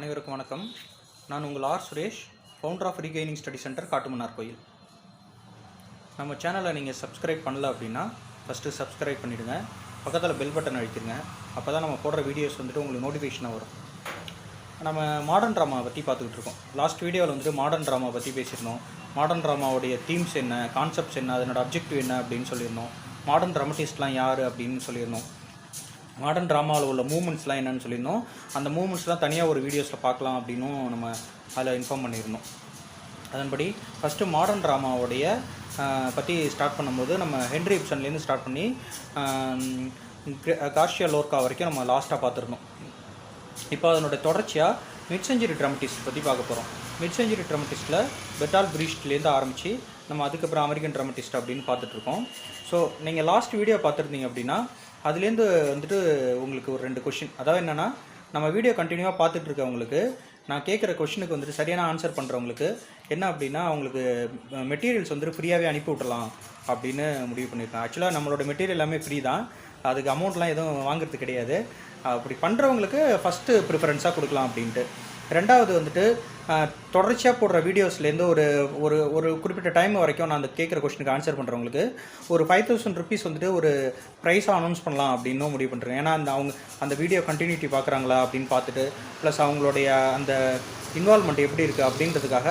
அனைவருக்கும் வணக்கம். நான் உங்கள் R Suresh, founder of regaining study centre Kattumannar Koil. நம்ம சேனலை நீங்கள் சப்ஸ்கிரைப் பண்ணல அப்படின்னா ஃபஸ்ட்டு சப்ஸ்கிரைப் பண்ணிவிடுங்க. பக்கத்தில் பெல் பட்டன் அழுத்திடுங்க. அப்போ தான் நம்ம போடுற வீடியோஸ் வந்துட்டு உங்களுக்கு நோட்டிஃபிகேஷனாக வரும். நம்ம மாடர்ன் ட்ராமா பற்றி பார்த்துக்கிட்டு இருக்கோம். லாஸ்ட் வீடியோவில் வந்துட்டு மாடர்ன் ட்ராமா பற்றி பேசியிருந்தோம். மாடர்ன் ட்ராமாவுடைய தீம்ஸ் என்ன, கான்செப்ட்ஸ் என்ன, அதனோட அப்ஜெக்டிவ் என்ன அப்படின்னு சொல்லியிருந்தோம். மாடர்ன் ட்ராமட்டிஸ்ட்லாம் யார் அப்படின்னு சொல்லியிருந்தோம். மாடர்ன் ட்ராமாவில் உள்ள மூமெண்ட்ஸ்லாம் என்னென்னு சொல்லியிருந்தோம். அந்த மூமெண்ட்ஸ்லாம் தனியாக ஒரு வீடியோஸில் பார்க்கலாம் அப்படின்னும் நம்ம அதில் இன்ஃபார்ம் பண்ணியிருந்தோம். அதன்படி ஃபஸ்ட்டு மாடர்ன் ட்ராமாவுடைய பற்றி ஸ்டார்ட் பண்ணும்போது நம்ம ஹென்ரி இப்சன்லேருந்து ஸ்டார்ட் பண்ணி கார்ஷியா லோர்கா வரைக்கும் நம்ம லாஸ்ட்டாக பார்த்துருந்தோம். இப்போ அதனுடைய தொடர்ச்சியாக மிட் செஞ்சுரி ட்ராமட்டிஸ்ட் பற்றி பார்க்க போகிறோம். மிட் செஞ்சுரி ட்ராமட்டிஸ்ட்டில் பெர்டால்ட் பிரீச்ட்லேருந்து ஆரம்பித்து நம்ம அதுக்கப்புறம் அமெரிக்கன் ட்ராமட்டிஸ்ட் அப்படின்னு பார்த்துட்ருக்கோம். ஸோ நீங்கள் லாஸ்ட் வீடியோ பார்த்துருந்தீங்க அப்படின்னா அதுலேருந்து வந்துட்டு உங்களுக்கு ஒரு 2 கொஷின், அதாவது என்னென்னா நம்ம வீடியோ கண்டினியூவாக பார்த்துட்டு இருக்கவங்களுக்கு நான் கேட்குற கொஷினுக்கு வந்துட்டு சரியான ஆன்சர் பண்ணுறவங்களுக்கு என்ன அப்படின்னா அவங்களுக்கு மெட்டீரியல்ஸ் வந்துட்டு ஃப்ரீயாகவே அனுப்பி விட்றலாம் அப்படின்னு முடிவு பண்ணியிருக்கேன். ஆக்சுவலாக நம்மளோட மெட்டீரியல் எல்லாமே ஃப்ரீ தான், அதுக்கு அமௌண்ட்லாம் எதுவும் வாங்குறது கிடையாது. அப்படி பண்ணுறவங்களுக்கு ஃபஸ்ட்டு ப்ரிஃபரன்ஸாக கொடுக்கலாம் அப்படின்ட்டு. ரெண்டாவது வந்துட்டு தொடர்ச்சியாக போடுற வீடியோஸ்லேருந்து ஒரு ஒரு ஒரு குறிப்பிட்ட டைம் வரைக்கும் நான் அந்த கேட்குற கொஸ்டினுக்கு ஆன்சர் பண்ணுறவங்களுக்கு ஒரு 5000 ருபீஸ் வந்துட்டு ஒரு ப்ரைஸாக அனௌன்ஸ் பண்ணலாம் அப்படின்னும் முடிவு பண்ணுறேன். ஏன்னா அவங்க அந்த வீடியோ கண்டினியூட்டி பார்க்குறாங்களா அப்படின்னு பார்த்துட்டு ப்ளஸ் அவங்களுடைய அந்த இன்வால்மெண்ட் எப்படி இருக்குது அப்படின்றதுக்காக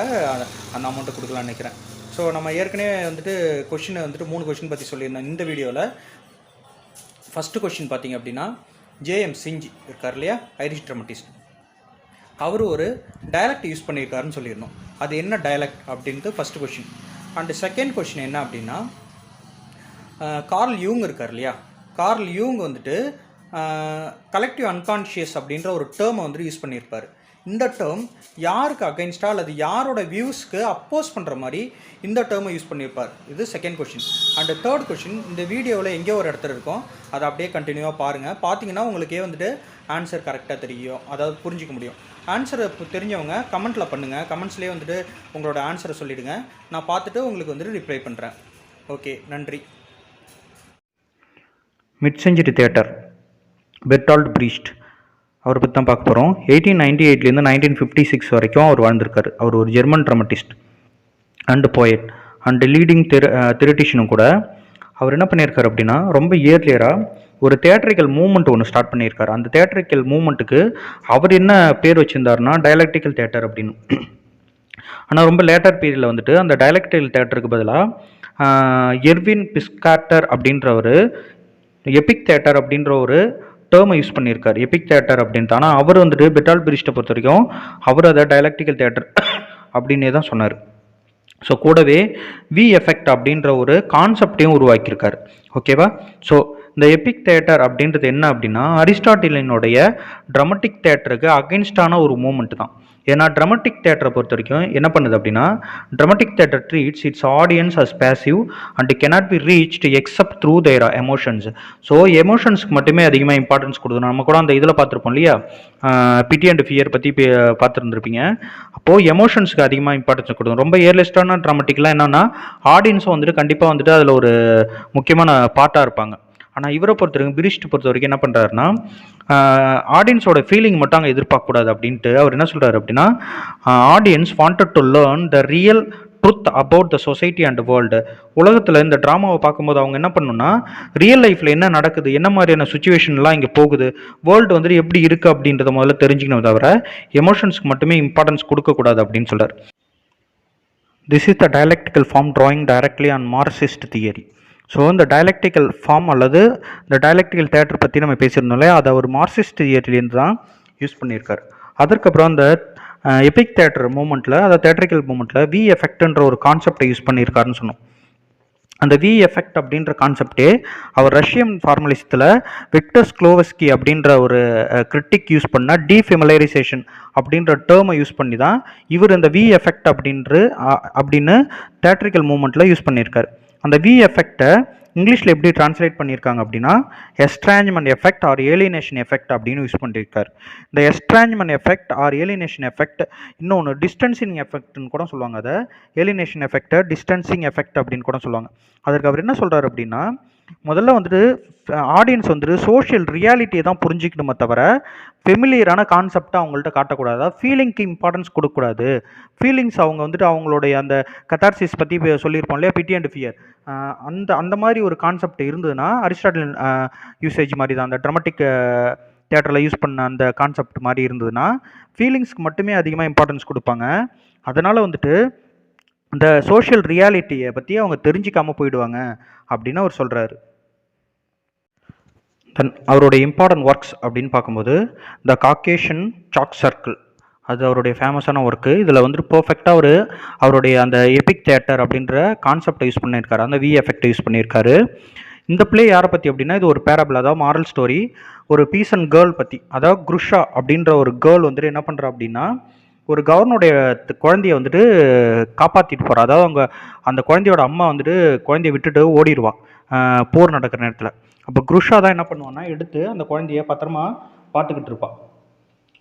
அந்த அமௌண்ட்டை கொடுக்கலான்னு நினைக்கிறேன். ஸோ நம்ம ஏற்கனவே வந்துட்டு கொஷினை வந்துட்டு 3 கொஷின் பற்றி சொல்லியிருந்தேன் இந்த வீடியோவில். ஃபஸ்ட்டு கொஷின் பார்த்திங்க அப்படின்னா ஜேஎம் சிஞ்ச் இருக்கார் இல்லையா, ஐரிஷ் ட்ராமட்டிஸ்ட், அவர் ஒரு டயலக்ட் யூஸ் பண்ணியிருக்காருன்னு சொல்லியிருந்தோம். அது என்ன டயலக்ட் அப்படின்ட்டு first question. And second question என்ன அப்படின்னா கார்ல் யூங் இருக்கார் இல்லையா, கார்ல் யூங் வந்துட்டு கலெக்டிவ் அன்கான்ஷியஸ் அப்படின்ற ஒரு டேர்மை வந்துட்டு யூஸ் பண்ணியிருப்பார். இந்த டேர்ம் யாருக்கு அகைன்ஸ்டாக அல்லது யாரோட வியூஸ்க்கு அப்போஸ் பண்ணுற மாதிரி இந்த டேர்மை யூஸ் பண்ணியிருப்பார். இது second question. And third question இந்த வீடியோவில் எங்கேயோ ஒரு இடத்துல இருக்கும், அதை அப்படியே கண்டினியூவாக பாருங்கள். பார்த்தீங்கன்னா உங்களுக்கே வந்துட்டு ஆன்சர் கரெக்டாக தெரியும், அதாவது புரிஞ்சிக்க முடியும். ஆன்சரை தெரிஞ்சவங்க கமெண்ட்டில் பண்ணுங்கள். கமெண்ட்ஸ்லேயே வந்துட்டு உங்களோட ஆன்சரை சொல்லிவிடுங்க, நான் பார்த்துட்டு உங்களுக்கு வந்துட்டு ரிப்ளை பண்ணுறேன். ஓகே, நன்றி. மிட் செஞ்சுரி தியேட்டர் பெர்டால்ட் பிரீச்ட் அவரை பற்றி தான் பார்க்க போகிறோம். 1898லேருந்து 1956 வரைக்கும் அவர் வாழ்ந்திருக்காரு. அவர் ஒரு German dramatist and poet and leading தியரிட்டிஷியனும் கூட. அவர் என்ன பண்ணியிருக்காரு அப்படின்னா ரொம்ப இயர்லியராக ஒரு தியேட்ரிக்கல் மூவ்மெண்ட் ஒன்று ஸ்டார்ட் பண்ணியிருக்காரு. அந்த தியேட்ரிக்கல் மூவ்மெண்ட்டுக்கு அவர் என்ன பேர் வச்சுருந்தாருன்னா டயலக்டிக்கல் தியேட்டர் அப்படின்னு. ஆனால் ரொம்ப லேட்டர் பீரியடில் வந்துட்டு அந்த டயலக்டிக்கல் தியேட்டருக்கு பதிலாக எர்வின் பிஸ்காட்டர் அப்படின்றவர் எபிக் தியேட்டர் அப்படின்ற ஒரு டேர்மை யூஸ் பண்ணியிருக்காரு, எபிக் தியேட்டர் அப்படின்ட்டு. ஆனால் அவர் வந்துட்டு பெர்டால்ட் பிரீச்ட்டை பொறுத்த வரைக்கும் அவர் அதை டயலக்டிக்கல் தியேட்டர் அப்படின்னே தான் சொன்னார். ஸோ கூடவே வி எஃபெக்ட் அப்படின்ற ஒரு கான்செப்டையும் உருவாக்கியிருக்காரு. ஓகேவா? ஸோ இந்த எபிக் தியேட்டர் அப்படின்றது என்ன அப்படின்னா அரிஸ்டாட்டிலினுடைய ட்ராமட்டிக் தியேட்டருக்கு அகென்ஸ்டான ஒரு மூமெண்ட் தான். ஏன்னா ட்ராமட்டிக் தியேட்டரை பொறுத்த வரைக்கும் என்ன பண்ணுது அப்படின்னா dramatic theatre treats its audience as passive and cannot be reached except through their emotions. So எமோஷன்ஸ்க்கு மட்டுமே அதிகமாக இம்பார்ட்டன்ஸ் கொடுக்கணும். நம்ம கூட அந்த இதில் பார்த்துருப்போம் இல்லையா, பிட்டி அண்ட் ஃபியர் பற்றி பார்த்துருந்துருப்பீங்க. அப்போது எமோஷன்ஸ்க்கு அதிகமாக இம்பார்ட்டன்ஸ் கொடுக்கணும். ரொம்ப இயர்லிஸ்டான ட்ராமட்டிக்லாம் என்னன்னா ஆடியன்ஸும் வந்துட்டு கண்டிப்பாக வந்துட்டு அதில் ஒரு முக்கியமான பார்ட்டாக இருப்பாங்க. ஆனால் இவரை பொறுத்த வரைக்கும் பிரீச்ட் பொறுத்த வரைக்கும் என்ன பண்ணுறாருன்னா ஆடியன்ஸோட ஃபீலிங் மட்டும் அங்கே எதிர்பார்க்கக்கூடாது அப்படின்ட்டு அவர் என்ன சொல்கிறார் அப்படின்னா audience wanted to learn the real truth about the society and world. உலகத்தில் இந்த ட்ராமாவை பார்க்கும்போது அவங்க என்ன பண்ணணும்னா ரியல் லைஃப்பில் என்ன நடக்குது, என்ன மாதிரியான சுச்சுவேஷன்லாம் இங்கே போகுது, வேர்ல்டு வந்துட்டு எப்படி இருக்குது அப்படின்றத முதல்ல தெரிஞ்சுக்கணும், தவிர எமோஷன்ஸ்க்கு மட்டுமே இம்பார்ட்டன்ஸ் கொடுக்கக்கூடாது அப்படின்னு சொல்கிறார். This is the dialectical form drawing directly on Marxist theory. So இந்த டயலக்டிக்கல் ஃபார்ம் அல்லது இந்த டயலக்டிக்கல் தியேட்டர் பற்றி நம்ம பேசியிருந்தோம் இல்லையா, அதை ஒரு மார்க்சிஸ்ட் தியரிலேருந்து தான் யூஸ் பண்ணியிருக்காரு. அதற்கப்புறம் அந்த எபிக் தியேட்டர் மூமெண்ட்டில், அந்த தியேட்ரிக்கல் மூமெண்ட்டில் வி எஃபெக்ட்ன்ற ஒரு கான்செப்டை யூஸ் பண்ணியிருக்காருன்னு சொன்னோம். அந்த வி எஃபெக்ட் அப்படின்ற கான்செப்டே அவர் ரஷ்யன் ஃபார்மலிசத்தில் விக்டர் ஸ்க்ளோவஸ்கி அப்படின்ற ஒரு கிரிட்டிக் யூஸ் பண்ண டீஃபெமிலரைசேஷன் அப்படின்ற டேர்மை யூஸ் பண்ணி தான் இவர் இந்த வி எஃபெக்ட் அப்படின்னு தியேட்ரிக்கல் மூமெண்ட்டில் யூஸ் பண்ணியிருக்காரு. அந்த வி எஃபெக்டை இங்கிலீஷில் எப்படி டிரான்ஸ்லேட் பண்ணியிருக்காங்க அப்படின்னா எஸ்ட்ராஞ்ச்மெண்ட் எஃபெக்ட் ஆர் ஏலினேஷன் எஃபெக்ட் அப்படின்னு யூஸ் பண்ணியிருக்காரு. இந்த எஸ்ட்ராஞ்ச்மெண்ட் எஃபெக்ட் ஆர் ஏலினேஷன் எஃபெக்ட் இன்னொன்று டிஸ்டன்சிங் எஃபெக்ட்னு கூட சொல்லுவாங்க. அதை ஏலினேஷன் எஃபெக்டை டிஸ்டன்சிங் எஃபெக்ட் அப்படின்னு கூட சொல்லுவாங்க. அதற்கு அவர் என்ன சொல்கிறார் அப்படின்னா முதல்ல வந்துட்டு ஆடியன்ஸ் வந்துட்டு சோஷியல் ரியாலிட்டியை தான் புரிஞ்சிக்கணுமே தவிர ஃபெமிலியரான கான்செப்டை அவங்கள்ட்ட காட்டக்கூடாது. அதாவது ஃபீலிங்க்கு இம்பார்ட்டன்ஸ் கொடுக்கக்கூடாது. ஃபீலிங்ஸ் அவங்க வந்துட்டு அவங்களுடைய அந்த கத்தார்சிஸ் பற்றி சொல்லியிருப்போம் இல்லையா, பிட்டி அண்ட் ஃபியர், அந்த அந்த மாதிரி ஒரு கான்செப்ட் இருந்ததுன்னா அரிஸ்டாட்டில் யூசேஜ் மாதிரி தான், அந்த ட்ராமாட்டிக் தியேட்டரில் யூஸ் பண்ண அந்த கான்செப்ட் மாதிரி இருந்ததுன்னா ஃபீலிங்ஸ்க்கு மட்டுமே அதிகமாக இம்பார்ட்டன்ஸ் கொடுப்பாங்க. அதனால் வந்துட்டு இந்த சோஷியல் ரியாலிட்டியை பற்றி அவங்க தெரிஞ்சிக்காமல் போயிடுவாங்க அப்படின்னு அவர் சொல்கிறாரு. தென் அவருடைய இம்பார்ட்டன்ட் ஒர்க்ஸ் அப்படின்னு பார்க்கும்போது த காக்கேஷன் சாக் சர்க்கிள், அது அவருடைய ஃபேமஸான ஒர்க்கு. இதில் வந்துட்டு பர்ஃபெக்டாக அவருடைய அந்த எபிக் தியேட்டர் அப்படின்ற கான்செப்டை யூஸ் பண்ணியிருக்காரு, அந்த வி எஃபெக்டை யூஸ் பண்ணியிருக்காரு. இந்த பிளே யாரை பற்றி அப்படின்னா இது ஒரு பேரபிள், அதாவது மாரல் ஸ்டோரி, ஒரு பீஸ் அண்ட் கேர்ள் பற்றி. அதாவது குருஷா அப்படின்ற ஒரு கேர்ள் வந்துட்டு என்ன பண்ணுறா அப்படின்னா ஒரு கவர்னுடைய குழந்தைய வந்துட்டு காப்பாற்றிட்டு போகிறா. அதாவது அவங்க அந்த குழந்தையோட அம்மா வந்துட்டு குழந்தைய விட்டுட்டு ஓடிடுவா போர் நடக்கிற நேரத்தில். அப்போ குருஷா தான் என்ன பண்ணுவான்னா எடுத்து அந்த குழந்தைய பத்திரமா பார்த்துக்கிட்டு இருப்பாள்.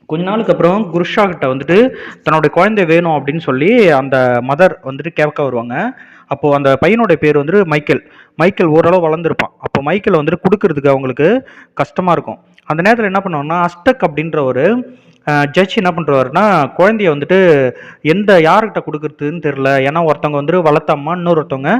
கொஞ்ச நாளுக்கு அப்புறம் குருஷா கிட்ட வந்துட்டு தன்னுடைய குழந்தை வேணும் அப்படின்னு சொல்லி அந்த மதர் வந்துட்டு கேட்க வருவாங்க. அப்போது அந்த பையனுடைய பேர் வந்துட்டு மைக்கேல் ஓரளவு வளர்ந்துருப்பான். அப்போ மைக்கேல் வந்துட்டு கொடுக்கறதுக்கு அவங்களுக்கு கஷ்டமாக இருக்கும். அந்த நேரத்தில் என்ன பண்ணுவாங்கன்னா அஸ்டக் அப்படின்ற ஒரு ஜட்ஜ் என்ன பண்ணுறாருன்னா குழந்தைய வந்துட்டு யார்கிட்ட கொடுக்குறதுன்னு தெரில, ஏன்னா ஒருத்தவங்க வந்துட்டு வளர்த்த அம்மா, இன்னொருத்தவங்க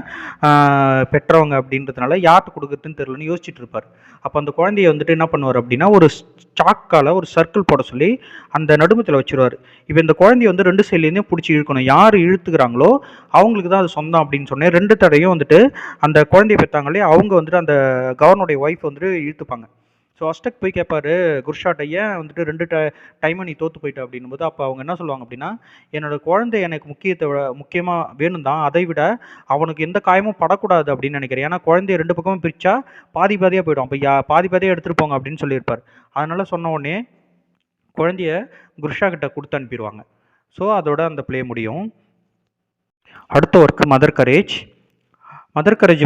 பெற்றவங்க அப்படின்றதுனால யார்கிட்ட கொடுக்குறதுன்னு தெரிலன்னு யோசிச்சுட்டு இருப்பார். அப்போ அந்த குழந்தைய வந்துட்டு என்ன பண்ணுவார் அப்படின்னா ஒரு சாக்கால் ஒரு சர்க்கிள் போட சொல்லி அந்த நடுமத்தில் வச்சுருவார். இப்போ இந்த குழந்தைய வந்து 2 சைட்லேருந்தே பிடிச்சி இழுக்கணும், யார் இழுத்துக்கிறாங்களோ அவங்களுக்கு தான் அது சொந்தம் அப்படின்னு சொன்னேன். 2 தடையும் வந்துட்டு அந்த குழந்தைய பெற்றாங்களே அவங்க வந்துட்டு அந்த கவர்னுடைய ஒய்ஃப் வந்துட்டு இழுத்துப்பாங்க. ஸோ அஸ்டக் போய் கேட்பாரு குர்ஷாட்ட, ஏன் வந்துட்டு 2 டைமை நீ தோற்று போயிட்ட அப்படின்னும் போது அப்போ அவங்க என்ன சொல்லுவாங்க அப்படின்னா என்னோடய குழந்தை எனக்கு முக்கியமாக வேணும் தான், அதை விட அவனுக்கு எந்த காயமும் படக்கூடாது அப்படின்னு நினைக்கிறேன். ஏன்னா குழந்தைய 2 பக்கமும் பிரித்தா பாதியாக போயிடும், அப்போ பாதியாக எடுத்துகிட்டு போங்க அப்படின்னு சொல்லியிருப்பார். அதனால் சொன்ன உடனே குழந்தைய குர்ஷா கிட்ட கொடுத்து அனுப்பிடுவாங்க. ஸோ அதோட அந்த பிளே முடியும். அடுத்த ஒர்க்கு மதர் கரேஜ்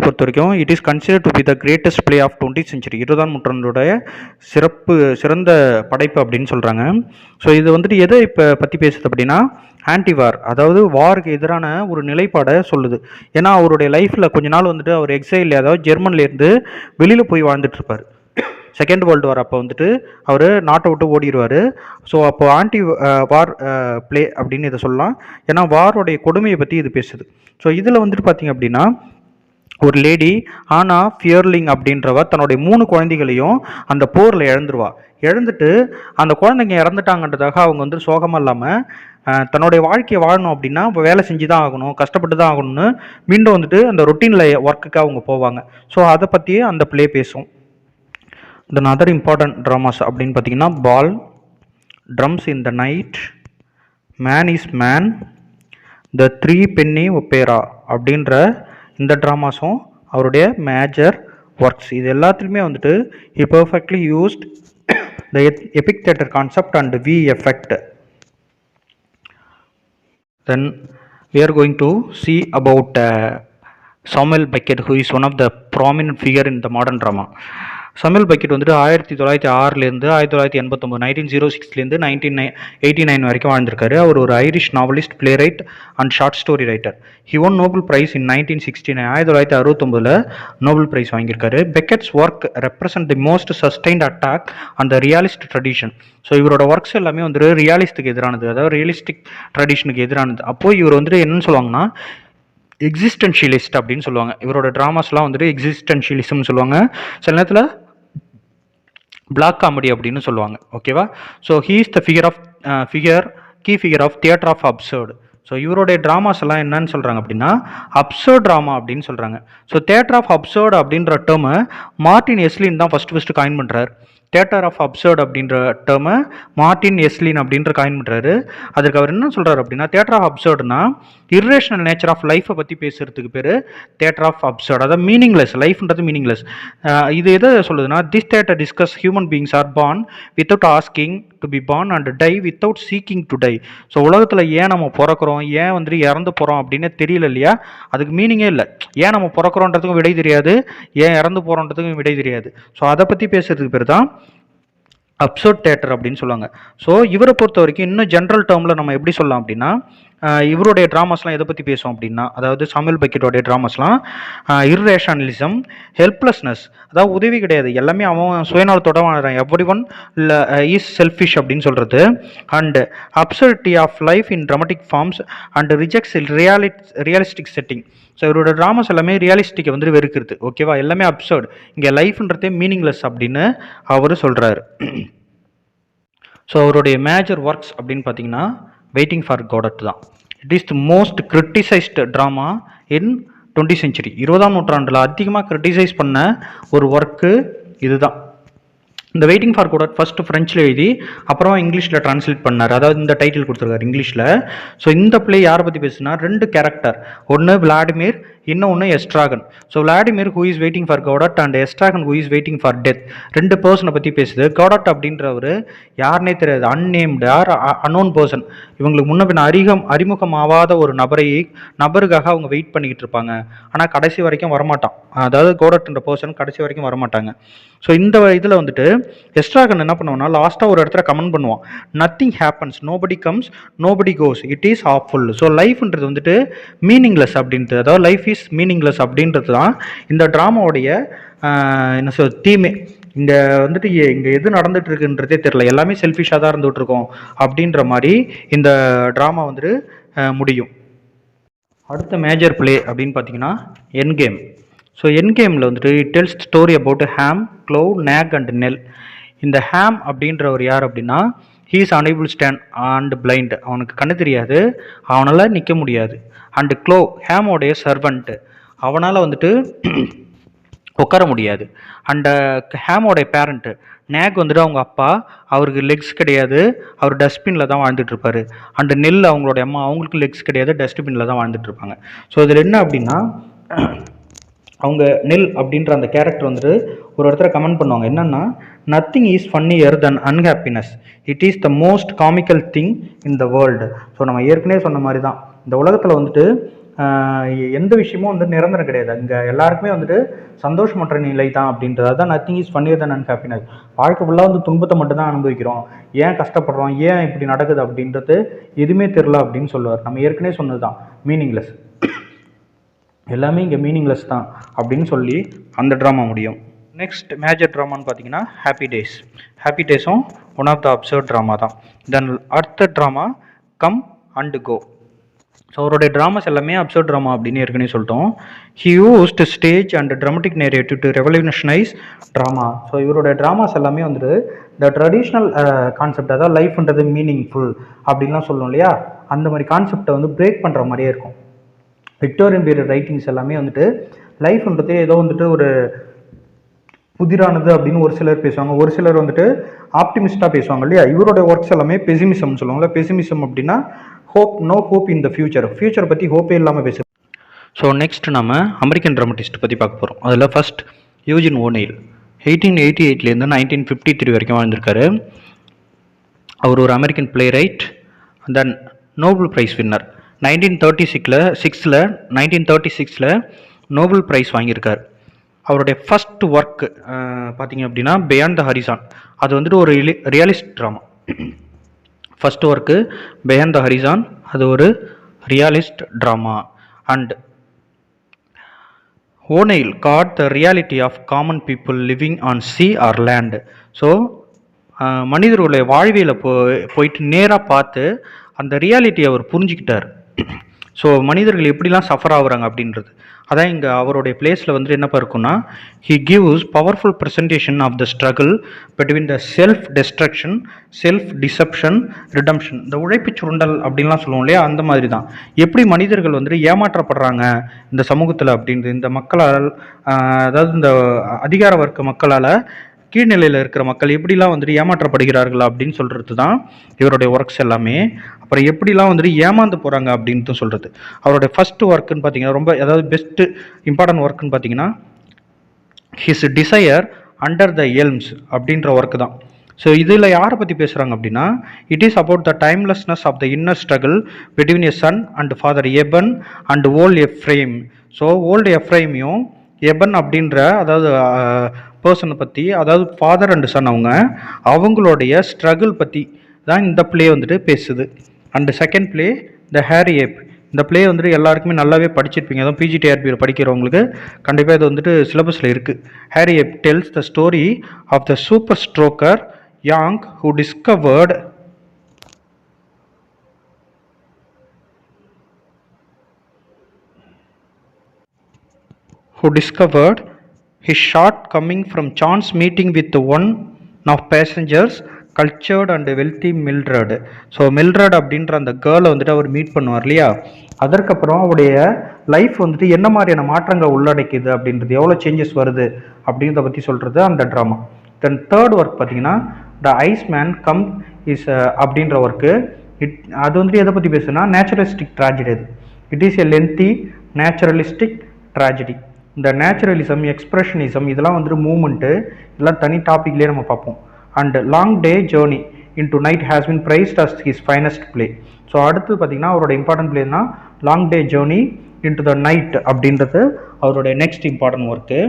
பொறுத்த வரைக்கும் it is consider to be the greatest play of 20th century, 20ஆம் நூற்றாண்டுடைய சிறந்த படைப்பு அப்படின்னு சொல்கிறாங்க. ஸோ இது வந்துட்டு எதை இப்போ பற்றி பேசுது அப்படின்னா ஆன்டிவார், அதாவது வாருக்கு எதிரான ஒரு நிலைப்பாடை சொல்லுது. ஏன்னா அவருடைய லைஃப்பில் கொஞ்ச நாள் வந்துட்டு அவர் எக்ஸைல், அதாவது ஜெர்மன்லேருந்து வெளியில் போய் வாழ்ந்துட்டுருப்பார். செகண்ட் வேர்ல்டு வார் அப்போ வந்துட்டு அவர் நாட்டை விட்டு ஓடிடுவார். ஸோ அப்போ ஆன்டி வார் பிளே அப்படின்னு இதை சொல்லலாம். ஏன்னா வாரோடைய கொடுமையை பற்றி இது பேசுது. ஸோ இதில் வந்துட்டு பார்த்திங்க அப்படின்னா ஒரு லேடி ஆனா ஃபியர்லிங் அப்படின்றவ தன்னுடைய 3 குழந்தைகளையும் அந்த போரில் இழந்துட்டு அந்த குழந்தைங்க இறந்துட்டாங்கன்றதாக அவங்க வந்து சோகமாக இல்லாமல் தன்னுடைய வாழ்க்கையை வாழணும் அப்படின்னா வேலை செஞ்சு தான் ஆகணும், கஷ்டப்பட்டு தான் ஆகணும்னு மீண்டும் வந்துட்டு அந்த ரொட்டீனில் ஒர்க்குக்கு அவங்க போவாங்க. ஸோ அதை பற்றியே அந்த பிளே பேசும். தென் அதர் இம்பார்ட்டன்ட் ட்ராமாஸ் அப்படின்னு பார்த்தீங்கன்னா Baal, drums in the night, man is man, the 3 penny opera அப்படின்ற இந்த ட்ராமாஸும் அவருடைய மேஜர் ஒர்க்ஸ். இது எல்லாத்துலேயுமே வந்துட்டு he perfectly used the epic theater concept and V effect. Then we are going to see about Samuel Beckett, who is one of the prominent figure in the modern drama. Samuel Beckett வந்துட்டு 1906லேருந்து 1989, 1906லேருந்து 1989 வரைக்கும் வாழ்ந்திருக்காரு. அவர் ஒரு Irish novelist, playwright and short story writer. He won Nobel Prize in 1969, 1969 Nobel Prize வாங்கியிருக்காரு. Beckett's work represent the most sustained attack on the realist tradition. So இவரோட works எல்லாமே வந்துட்டு ரியாலிஸ்டுக்கு எதிரானது, அதாவது ரியலிஸ்டிக் ட்ரெடிஷனுக்கு எதிரானது. அப்போது இவர் வந்துட்டு என்னன்னு சொல்லுவாங்கன்னா எக்ஸிஸ்டென்ஷியலிஸ்ட் அப்படின்னு சொல்லுவாங்க. இவரோட ட்ராமாஸ்லாம் வந்துட்டு எக்ஸிஸ்டென்ஷியலிசம்னு சொல்லுவாங்க. சில நேரத்தில் பிளாக் காமெடி அப்படின்னு சொல்லுவாங்க. ஓகேவா? So he is the key figure of theatre of absurd. So இவருடைய ட்ராமாஸ் எல்லாம் என்னன்னு சொல்கிறாங்க அப்படின்னா அப்சர்ட் ட்ராமா அப்படின்னு சொல்கிறாங்க. ஸோ தியேட்டர் ஆஃப் அப்சர்டு அப்படின்ற டேர்மை மார்ட்டின் எஸ்லின் தான் ஃபஸ்ட்டு காயின் பண்ணுறாரு. தியேட்டர் ஆஃப் அப்சர்ட் அப்படின்ற டேர்மை மார்ட்டின் எஸ்லின் அப்படின்ற காயின் பண்ணுறாரு. அதுக்கு அவர் என்ன சொல்கிறார் அப்படின்னா தியேட்டர் ஆஃப் அப்சர்ட்னா இர்ரேஷனல் நேச்சர் ஆஃப் லைஃப்பை பற்றி பேசுகிறதுக்கு பேர் தியேட்டர் ஆஃப் அப்சர்ட். அதாவது மீனிங்லெஸ், லைஃப்ன்றது மீனிங்லெஸ். இது எதை சொல்லுதுன்னா this theatre discuss human beings are born without asking to be born and die without seeking to die. So உலகத்தில் ஏன் நம்ம பிறக்கிறோம், ஏன் வந்துட்டு இறந்து போகிறோம் அப்படின்னு தெரியல இல்லையா, அதுக்கு மீனிங்கே இல்லை. ஏன் நம்ம பிறக்கிறோன்றதுக்கும் விடை தெரியாது, ஏன் இறந்து போகிறோன்றதுக்கும் விடை தெரியாது. ஸோ அதை பற்றி பேசுகிறதுக்கு பேர் தான் அப்சர்ட் தியேட்டர் அப்படின்னு சொல்லுவாங்க. ஸோ இவரை பொறுத்த வரைக்கும் இன்னும் ஜென்ரல் டேர்மில் நம்ம எப்படி சொல்லலாம் அப்படின்னா இவருடைய ட்ராமாஸ்லாம் எதை பற்றி பேசும் அப்படின்னா, அதாவது சாமுவேல் பெக்கெட்டோடைய ட்ராமாஸ்லாம் இர்ரேஷனலிசம், ஹெல்ப்லெஸ்னஸ், அதாவது உதவி கிடையாது, எல்லாமே அவன் சுயநலத்தோட வாழ்றான், எவ்ரி ஒன் இஸ் செல்ஃபிஷ் அப்படின்னு சொல்கிறது, and absurdity of life in dramatic forms and rejects realistic setting. So இவரோட ட்ராமாஸ் எல்லாமே ரியலிஸ்டிக்கை வந்து வெறுக்கிறது, ஓகேவா, எல்லாமே அப்சர்ட், இங்கே லைஃப்ன்றதே மீனிங்லெஸ் அப்படின்னு அவர் சொல்கிறாரு. ஸோ அவருடைய மேஜர் ஒர்க்ஸ் அப்படின்னு பார்த்தீங்கன்னா வெயிட்டிங் ஃபார் காடட் தான். It is the most criticised drama in 20th century. 20ஆம் நூற்றாண்டில் அதிகமாக கிரிட்டிசைஸ் பண்ண ஒரு ஒர்க்கு இதுதான். இந்த வெயிட்டிங் ஃபார் காடட் ஃபஸ்ட்டு ஃப்ரெஞ்சில் எழுதி அப்புறம் இங்கிலீஷில் ட்ரான்ஸ்லேட் பண்ணார், அதாவது இந்த டைட்டில் கொடுத்துருக்காரு இங்கிலீஷில். ஸோ இந்த பிளே யாரை பற்றி பேசுனா, 2 கேரக்டர், ஒன்று விளாடிமிர், இன்னொன்று Estragon. So Vladimir who is waiting for Godot and Estragon who is waiting for death, 2 பர்சனை பற்றி பேசுது. காடட் அப்படின்றவர் யாருனே தெரியாது, அன்னேம்டு ஆர் அன்னோன் பர்சன், இவங்களுக்கு முன்ன பின்ன அறிமுகமாகாத ஒரு நபருக்காக அவங்க வெயிட் பண்ணிக்கிட்டு இருப்பாங்க, ஆனால் கடைசி வரைக்கும் வரமாட்டான், அதாவது காடட்ன்ற பர்சன் கடைசி வரைக்கும் வரமாட்டாங்க. ஸோ இந்த இதில் வந்துட்டு எஸ்ட்ராகன் என்ன பண்ணுவான்னா, லாஸ்ட்டாக ஒரு இடத்துல கமெண்ட் பண்ணுவான், nothing happens, nobody comes, nobody goes, it is awful. So லைஃப்ன்றது வந்துட்டு மீனிங்லெஸ் அப்படின்றது, அதாவது லைஃப் இஸ் மீனிங்லெஸ் அப்படின்றது தான் இந்த ட்ராமாவுடைய என்ன சொல் தீமே. இங்கே வந்துட்டு இங்கே எது நடந்துட்டு இருக்குன்றதே தெரியல, எல்லாமே செல்ஃபிஷாக தான் இருந்துகிட்டு இருக்கோம் அப்படின்ற மாதிரி இந்த ட்ராமா வந்துட்டு முடியும். அடுத்த மேஜர் பிளே அப்படின்னு பார்த்தீங்கன்னா என் கேம். ஸோ என் கேமில் வந்துட்டு it tells story about Hamm, Clov, Nagg and Nell. இந்த ஹேம் அப்படின்றவர் யார் அப்படின்னா, he is unable stand and blind, அவனுக்கு கண்ணு தெரியாது, அவனால் நிற்க முடியாது. அண்டு க்ளோ ஹேமோடைய சர்வெண்ட்டு, அவனால் வந்துட்டு உட்கார முடியாது. அண்ட் ஹேமோடைய பேரண்ட்டு நேக் வந்துட்டு அவங்க அப்பா, அவருக்கு லெக்ஸ் கிடையாது, அவர் டஸ்ட்பினில் தான் வாழ்ந்துட்டு இருப்பார். அண்டு நெல் அவங்களுடைய அம்மா, அவங்களுக்கு லெக்ஸ் கிடையாது, டஸ்ட்பினில் தான் வாழ்ந்துட்டு இருப்பாங்க. ஸோ இதில் என்ன அப்படின்னா, அவங்க நெல் அப்படின்ற அந்த கேரக்டர் வந்துட்டு ஒரு இடத்துல கமெண்ட் பண்ணுவாங்க, என்னென்னா, nothing is funnier then unhappiness, it is the most comical thing in the world. So நம்ம ஏற்கனவே சொன்ன மாதிரி தான், இந்த உலகத்தில் வந்துட்டு எந்த விஷயமும் வந்து நிரந்தரம் கிடையாது, இங்கே எல்லாருக்குமே வந்துட்டு சந்தோஷமற்ற நிலை தான் அப்படின்றது தான் nothing is funnier then unhappiness. வாழ்க்கை ஃபுல்லாக வந்து துன்பத்தை மட்டும் தான் அனுபவிக்கிறோம், ஏன் கஷ்டப்படுறோம், ஏன் இப்படி நடக்குது அப்படின்றது எதுவுமே தெரில அப்படின்னு சொல்லுவார். நம்ம ஏற்கனவே சொன்னது தான் மீனிங்லெஸ், எல்லாமே இங்கே மீனிங்லெஸ் தான் அப்படின்னு சொல்லி அந்த ட்ராமா முடியும். நெக்ஸ்ட் மேஜர் ட்ராமான்னு பார்த்தீங்கன்னா ஹாப்பி டேஸ். ஹாப்பி டேஸும் one of the absurd drama தான். தென் அடுத்த drama come and go. So அவருடைய ட்ராமாஸ் எல்லாமே அப்சர்ட் ட்ராமா அப்படின்னு ஏற்கனவே சொல்லிட்டோம். He used stage and dramatic narrative to revolutionise drama. So இவருடைய ட்ராமாஸ் எல்லாமே வந்துட்டு இந்த ட்ரெடிஷ்னல் கான்செப்ட், அதாவது லைஃப்ன்றது மீனிங்ஃபுல் அப்படின்லாம் சொல்லுவோம் இல்லையா, அந்த மாதிரி கான்செப்டை வந்து பிரேக் பண்ணுற மாதிரியே இருக்கும். விக்டோரியன் பீரியட் ரைட்டிங்ஸ் எல்லாமே வந்துட்டு லைஃப்ன்றது ஏதோ வந்துட்டு ஒரு புதிரானது அப்படின்னு ஒரு சிலர் பேசுவாங்க, ஒரு சிலர் வந்துட்டு ஆப்டிமிஸ்டாக பேசுவாங்க இல்லையா. இவருடைய ஒர்க்ஸ் எல்லாமே பெசிமிசம் சொல்லுவாங்களா. பெசிமிசம் அப்படின்னா ஹோப், நோ ஹோப் இன் த ஃபியூச்சரை பற்றி ஹோப்பே இல்லாமல் பேசுகிறோம். ஸோ நெக்ஸ்ட் நம்ம அமெரிக்கன் ட்ராமட்டிஸ்ட் பற்றி பார்க்க போகிறோம். அதில் ஃபர்ஸ்ட் யூஜின் ஓநெயில், 1888 1953 வரைக்கும் வாழ்ந்திருக்காரு. அவர் ஒரு American playwright, then Nobel prize winner. 1936 Nobel prize வாங்கியிருக்கார். அவருடைய ஃபஸ்ட் ஒர்க் பார்த்தீங்க அப்படின்னா பியாண்ட் த ஹரிசான். அது வந்துட்டு ஒரு realist drama. First work beyond the horizon, அது ஒரு realist drama. And O'Neill caught the reality of common people living on sea or land. So மனிதர்களுடைய வாழ்வியலை போயிட்டு நேராக பார்த்து அந்த ரியாலிட்டியை அவர் புரிஞ்சுக்கிட்டார். ஸோ மனிதர்கள் எப்படிலாம் சஃபர் ஆகுறாங்க அப்படின்றது அதான் இங்கே அவருடைய பிளேஸில் வந்துட்டு என்னப்பா இருக்குன்னா, he gives powerful presentation of the struggle between the self destruction, self deception, redemption. இந்த உழைப்பு சுருண்டல் அப்படின்லாம் சொல்லுவோம் இல்லையா, அந்த மாதிரி தான் எப்படி மனிதர்கள் வந்துட்டு ஏமாற்றப்படுறாங்க இந்த சமூகத்தில் அப்படின்றது, இந்த மக்களால், அதாவது இந்த அதிகார வர்க்க மக்களால் கீழ்நிலையில் இருக்கிற மக்கள் எப்படிலாம் வந்துட்டு ஏமாற்றப்படுகிறார்கள் அப்படின்னு சொல்கிறது தான் இவருடைய ஒர்க்ஸ் எல்லாமே. அப்புறம் எப்படிலாம் வந்துட்டு ஏமாந்து போகிறாங்க அப்படின்ட்டு சொல்கிறது. அவருடைய ஃபஸ்ட்டு ஒர்க்குன்னு பார்த்தீங்கன்னா, ரொம்ப அதாவது பெஸ்ட்டு இம்பார்ட்டன்ட் ஒர்க்குன்னு பார்த்தீங்கன்னா his desire under the elms அப்படின்ற ஒர்க்கு தான். ஸோ இதில் யாரை பற்றி பேசுகிறாங்க அப்படின்னா, it is about the timelessness of the inner struggle between a son and father Eben and old Ephraim. So old எஃப்ரைமையும் எபன் அப்படின்ற அதாவது பர்சனை பற்றி, அதாவது ஃபாதர் அண்ட் சன் அவங்களுடைய ஸ்ட்ரகிள் பற்றி தான் இந்த பிளே வந்துட்டு பேசுது. And second play the hairy ape. இந்த ப்ளே வந்துட்டு எல்லாருக்குமே நல்லாவே படிச்சிருப்பீங்க. அதுவும் பிஜிடிஆர்பியில் படிக்கிறவங்களுக்கு கண்டிப்பாக இது வந்துட்டு சிலபஸில் இருக்குது. Hairy ape tells the story of the super stroker Yank who discovered his shortcoming from chance meeting with one of passengers cultured and wealthy Mildred. So Mildred அப்படின்ற அந்த கேர்ளை வந்துட்டு அவர் மீட் பண்ணுவார் இல்லையா, அதற்கப்புறம் அவருடைய லைஃப் வந்துட்டு என்ன மாதிரியான மாற்றங்கள் உள்ளடக்கிது அப்படின்றது, எவ்வளோ சேஞ்சஸ் வருது அப்படின்றத பற்றி சொல்கிறது அந்த ட்ராமா. தென் தேர்ட் ஒர்க் பார்த்தீங்கன்னா the iceman cometh அப்படின்ற ஒர்க்கு. அது வந்துட்டு எதை பற்றி பேசுனா நேச்சுரலிஸ்டிக் ட்ராஜடி. அது it is a lengthy naturalistic tragedy. இந்த நேச்சுரலிசம், எக்ஸ்பிரஷனிசம் இதெல்லாம் வந்துட்டு மூமெண்ட்டு, இதெல்லாம் தனி டாப்பிக்லேயே நம்ம பார்ப்போம். And long day journey into night has been praised as his finest play. So அடுத்து பார்த்தீங்கன்னா அவரோட இம்பார்ட்டன்ட் பிளேனா long day journey into the night அப்படின்றது அவருடைய next important work.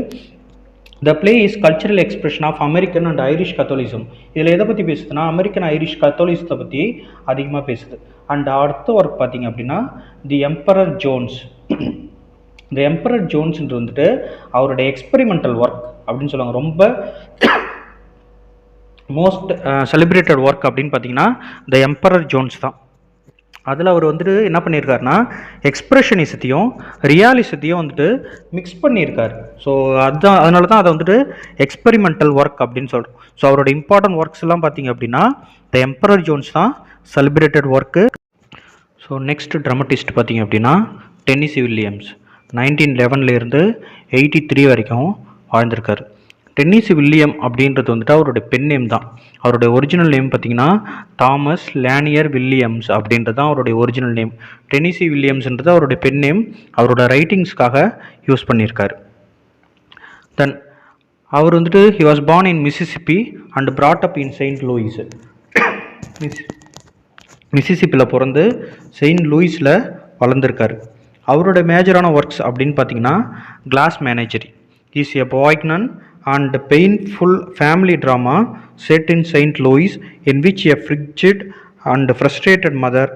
The play is cultural expression of American and Irish Catholicism. இதில் எதை பற்றி பேசுதுன்னா American Irish கத்தோலிசத்தை பற்றி அதிகமாக பேசுது. அண்ட் அடுத்த ஒர்க் பார்த்தீங்க அப்படின்னா தி எம்பரர் ஜோன்ஸ். இந்த எம்பரர் ஜோன்ஸ்ன்றது வந்துட்டு அவருடைய எக்ஸ்பெரிமெண்டல் ஒர்க் அப்படின்னு சொல்லுவாங்க. ரொம்ப மோஸ்ட் செலிப்ரேட்டட் ஒர்க் அப்படின்னு பார்த்தீங்கன்னா த எம்பரர் ஜோன்ஸ் தான். அதில் அவர் வந்துட்டு என்ன பண்ணியிருக்காருன்னா எக்ஸ்பிரஷனிசத்தையும் ரியாலிசத்தையும் வந்துட்டு மிக்ஸ் பண்ணியிருக்காரு. ஸோ அதுதான், அதனால தான் அதை வந்துட்டு எக்ஸ்பெரிமெண்டல் ஒர்க் அப்படின்னு சொல்கிறோம். ஸோ அவரோட இம்பார்ட்டன்ட் ஒர்க்ஸ் எல்லாம் பார்த்தீங்க அப்படின்னா த எம்பரர் ஜோன்ஸ் தான் celebrated work. So next dramatist பார்த்தீங்க அப்படின்னா டென்னிசி வில்லியம்ஸ். 1911 83 வரைக்கும் வாழ்ந்திருக்காரு. டென்னிசி வில்லியம் அப்படின்றது வந்துட்டு அவருடைய பென் நேம் தான். அவருடைய ஒரிஜினல் நேம் பார்த்தீங்கன்னா தாமஸ் லேனியர் வில்லியம்ஸ் அப்படின்றது தான் அவருடைய ஒரிஜினல் நேம். டென்னிசி வில்லியம்ஸ்ன்றது அவருடைய பென் நேம், அவரோட ரைட்டிங்ஸ்க்காக யூஸ் பண்ணியிருக்காரு. தென் அவர் வந்துட்டு he was born in Mississippi and brought up in Saint Louis. மிசிசிப்பியில் பிறந்து செயின்ட் லூயிஸில் வளர்ந்துருக்காரு. அவரோட மேஜரான ஒர்க்ஸ் அப்படின்னு பார்த்தீங்கன்னா glass menagerie is a poignant and painful family drama set in Saint Louis in which a frigid and frustrated mother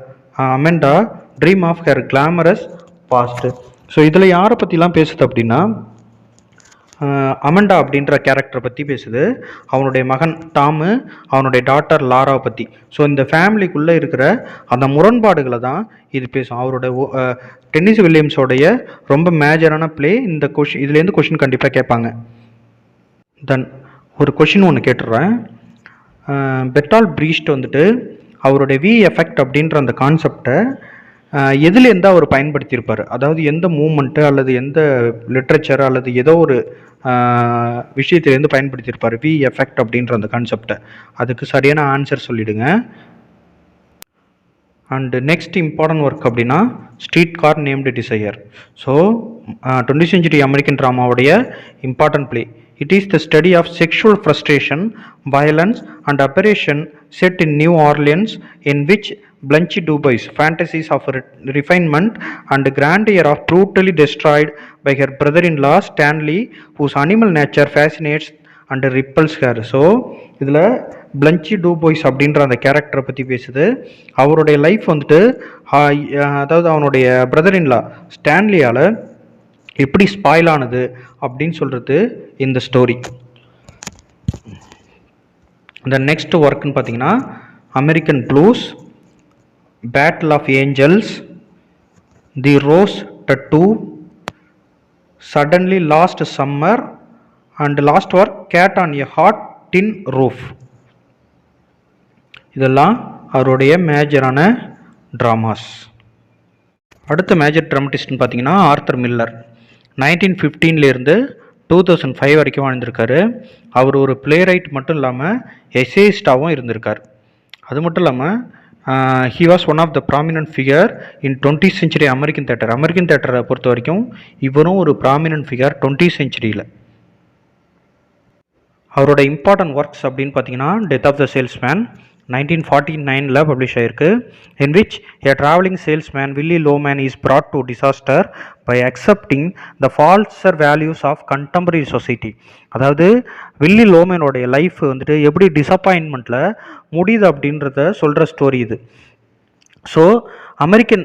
Amanda dream of her glamorous past. So இதில் யாரை பற்றிலாம் பேசுது அப்படின்னா அமெண்டா அப்படின்ற கேரக்டரை பற்றி பேசுது. அவனுடைய மகன் டாமு, அவனுடைய டாட்டர் லாராவை பற்றி. ஸோ இந்த ஃபேமிலிக்குள்ளே இருக்கிற அந்த முரண்பாடுகளை தான் இது பேசும். அவரோட டென்னிசி வில்லியம்ஸோடைய ரொம்ப மேஜரான பிளே இந்த கொஷின். இதுலேருந்து கொஷின் கண்டிப்பாக கேட்பாங்க. தென் ஒரு கொஷின் ஒன்று கேட்டுடுறேன். பெர்டால்ட் பிரீஸ்ட் வந்துட்டு அவருடைய வி எஃபெக்ட் அப்படின்ற அந்த கான்செப்டை எதுலேருந்து அவர் பயன்படுத்தியிருப்பார், அதாவது எந்த மூமெண்ட்டு அல்லது எந்த லிட்ரேச்சர் அல்லது ஏதோ ஒரு விஷயத்துலேருந்து பயன்படுத்தியிருப்பார் வி எஃபெக்ட் அப்படின்ற அந்த கான்செப்டை. அதுக்கு சரியான ஆன்சர் சொல்லிவிடுங்க. அண்டு நெக்ஸ்ட் இம்பார்ட்டன்ட் ஒர்க் அப்படின்னா streetcar named desire. So 20th century American ட்ராமாவுடைய important play. It is the study of sexual frustration, violence and aberration set in New Orleans, in which Blanche Dubois' fantasies of refinement and grandeur are brutally destroyed by her brother-in-law Stanley, whose animal nature fascinates and repels her. So இதில் பிளஞ்சி டூபோய்ஸ் அப்படின்ற அந்த கேரக்டரை பற்றி பேசுது. அவருடைய life வந்துட்டு அதாவது அவனுடைய பிரதர்-இன்லா ஸ்டான்லியால் எப்படி ஸ்பாயில் ஆனது அப்படின்னு சொல்கிறது இந்த ஸ்டோரி. இந்த நெக்ஸ்ட் ஒர்க்குன்னு பார்த்தீங்கன்னா American blues, battle of angels, the rose tattoo, suddenly last summer and last work cat on a hot tin roof. இதெல்லாம் அவருடைய மேஜரான ட்ராமாஸ். அடுத்த மேஜர் ட்ராமட்டிஸ்ட்னு பார்த்தீங்கன்னா ஆர்த்தர் மில்லர். 1915 2005 வரைக்கும் வாழ்ந்திருக்காரு. அவர் ஒரு பிளே ரைட் மட்டும் இல்லாமல் எசேயிஸ்டாகவும் இருந்திருக்கார். அது மட்டும் இல்லாமல் he was one of the prominent figure in 20th century American theatre. American தேட்டரை பொறுத்த வரைக்கும் இவரும் ஒரு ப்ராமினன்ட் ஃபிகர் 20th century. அவரோட இம்பார்ட்டன்ட் ஒர்க்ஸ் அப்படின்னு பார்த்தீங்கன்னா death of the salesman 1949 publish ஆயிருக்கு. in which a traveling salesman Willy Loman is brought to disaster by accepting the falser values of contemporary society. அதாவது வில்லி லோமேனோடைய லைஃப் வந்துட்டு எப்படி டிசப்பாயின்மெண்ட்டில் முடியுது அப்படின்றத சொல்கிற ஸ்டோரி இது. ஸோ அமெரிக்கன்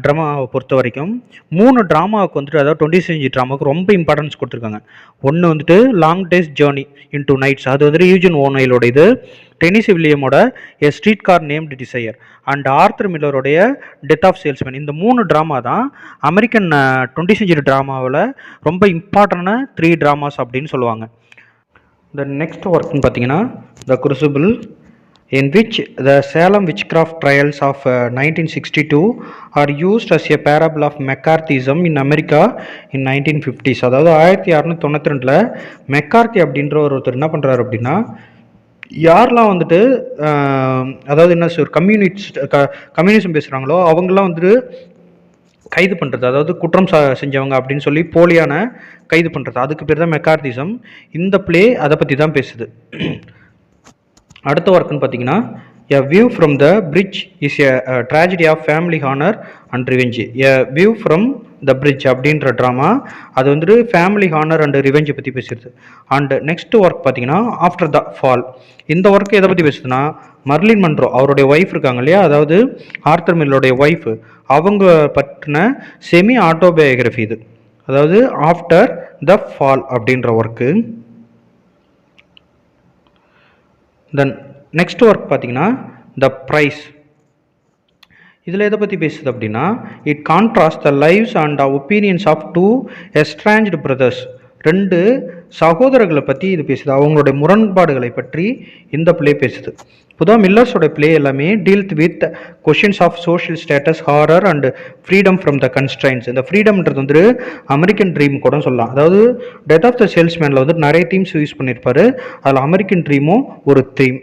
ட்ராமாவை பொறுத்த வரைக்கும் 3 ட்ராமாவுக்கு வந்துட்டு, அதாவது 20th செஞ்சுரி ட்ராமாவுக்கு ரொம்ப இம்பார்ட்டன்ஸ் கொடுத்துருக்காங்க. ஒன்று வந்துட்டு long days journey into nights, அது வந்துட்டு யூஜின் ஓனைலோட இது, டெனிசி வில்லியமோட a streetcar named desire, and Arthur மில்லருடைய டெத் ஆஃப் சேல்ஸ்மேன். இந்த 3 ட்ராமா தான் அமெரிக்கன் 20th செஞ்சுரி ட்ராமாவில் ரொம்ப இம்பார்ட்டண்டான 3 ட்ராமாஸ் அப்படின்னு சொல்லுவாங்க. த நெக்ஸ்ட் ஒர்க்னு பார்த்தீங்கன்னா த crucible, in which the Salem witchcraft trials of 1962 are used as a parable of McCarthyism in America in 1950s. அதாவது 1692 மெக்கார்த்தி அப்படின்ற ஒருத்தர் என்ன பண்ணுறாரு அப்படின்னா, யாரெல்லாம் வந்துட்டு அதாவது என்ன ஒரு கம்யூனிசம் பேசுகிறாங்களோ அவங்களாம் வந்துட்டு கைது பண்ணுறது, அதாவது குற்றம் செஞ்சவங்க அப்படின்னு சொல்லி போலியான கைது பண்ணுறது, அதுக்கு பேர் தான் மெக்கார்த்திசம். இந்த பிளே அதை பற்றி தான் பேசுது. அடுத்த ஒர்க்குன்னு பார்த்தீங்கன்னா a view from the bridge is a tragedy of family honour and revenge. A view from the bridge அப்படின்ற ட்ராமா அது வந்துட்டு ஃபேமிலி ஹானர் அண்ட் ரிவெஞ்சை பற்றி பேசுகிறது. அண்ட் நெக்ஸ்ட் ஒர்க் பார்த்தீங்கன்னா ஆஃப்டர் த ஃபால். இந்த ஒர்க் எதை பற்றி பேசுதுன்னா, மர்லின் மன்ரோ அவருடைய ஒய்ஃப் இருக்காங்க இல்லையா, அதாவது ஆர்த்தர் மில்லருடைய ஒய்ஃப், அவங்க பற்றின செமி ஆட்டோபயோகிராஃபி இது, அதாவது ஆஃப்டர் த ஃபால் அப்படின்ற ஒர்க்கு. தென் நெக்ஸ்ட் ஒர்க் பார்த்தீங்கன்னா த ப்ரைஸ். இதில் எதை பற்றி பேசுது அப்படின்னா, it contrast the lives and opinions of 2 estranged brothers. 2 சகோதரர்களை பற்றி இது பேசுது, அவங்களுடைய முரண்பாடுகளை பற்றி இந்த பிளே பேசுது. பொதுவாக மில்லர்ஸோட பிளே எல்லாமே dealt with questions of social status, horror and freedom from the constraints. இந்த ஃப்ரீடம்ன்றது வந்து அமெரிக்கன் ட்ரீம் கூட சொல்லலாம். அதாவது டெத் ஆஃப் த சேல்ஸ்மேனில் வந்து நிறைய தீம்ஸ் யூஸ் பண்ணியிருப்பாரு, அதில் அமெரிக்கன் ட்ரீமும் ஒரு தீம்.